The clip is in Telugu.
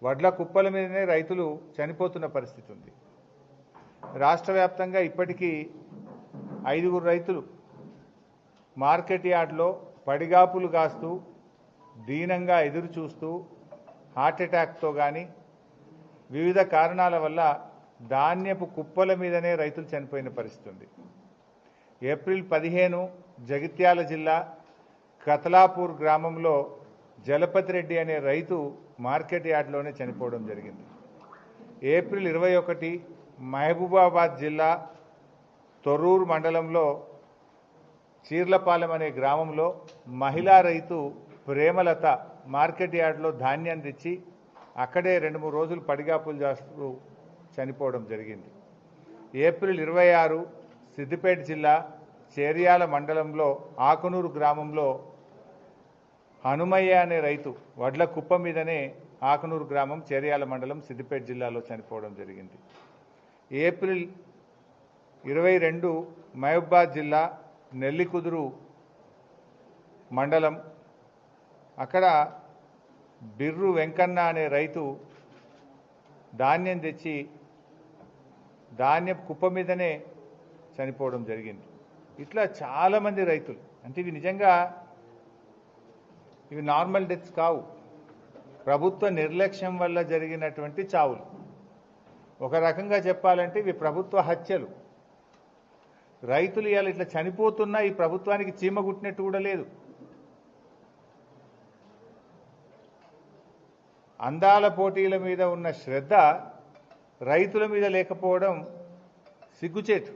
వడ్ల కుప్పల మీదనే రైతులు చనిపోతున్న పరిస్థితి ఉంది. రాష్ట్ర వ్యాప్తంగా ఇప్పటికీ 5 రైతులు మార్కెట్ యార్డ్లో పడిగాపులు కాస్తూ దీనంగా ఎదురు చూస్తూ హార్ట్అటాక్తో కానీ వివిధ కారణాల వల్ల ధాన్యపు కుప్పల మీదనే రైతులు చనిపోయిన పరిస్థితి ఉంది. ఏప్రిల్ 15 జగిత్యాల జిల్లా కతలాపూర్ గ్రామంలో జలపతి రెడ్డి అనే రైతు మార్కెట్ యార్డ్లోనే చనిపోవడం జరిగింది. ఏప్రిల్ 21 మహబూబాబాద్ జిల్లా తొర్రూరు మండలంలో చీర్లపాలెం అనే గ్రామంలో మహిళా రైతు ప్రేమలత మార్కెట్ యార్డ్లో ధాన్యం తెచ్చి అక్కడే 2-3 రోజులు పడిగాపులు చేస్తూ చనిపోవడం జరిగింది. ఏప్రిల్ 26 సిద్దిపేట జిల్లా చేర్యాల మండలంలో ఆకునూరు గ్రామంలో హనుమయ్య అనే రైతు వడ్ల కుప్ప మీదనే ఆకునూరు గ్రామం చేర్యాల మండలం సిద్దిపేట జిల్లాలో చనిపోవడం జరిగింది. ఏప్రిల్ 22 మహబూబాబాద్ జిల్లా నెల్లికుదురు మండలం అక్కడ బిర్రు వెంకన్న అనే రైతు ధాన్యం తెచ్చి ధాన్యం కుప్ప మీదనే చనిపోవడం జరిగింది. ఇట్లా చాలామంది రైతులు, అంటే ఇవి నిజంగా ఇవి నార్మల్ డెత్స్ కావు, ప్రభుత్వ నిర్లక్ష్యం వల్ల జరిగినటువంటి చావులు. ఒక రకంగా చెప్పాలంటే ఇవి ప్రభుత్వ హత్యలు. రైతులు ఇవాళ ఇట్లా చనిపోతున్నా ఈ ప్రభుత్వానికి చీమ కుట్టినట్టు కూడా లేదు. అందాల పోటీల మీద ఉన్న శ్రద్ధ రైతుల మీద లేకపోవడం సిగ్గుచేటు.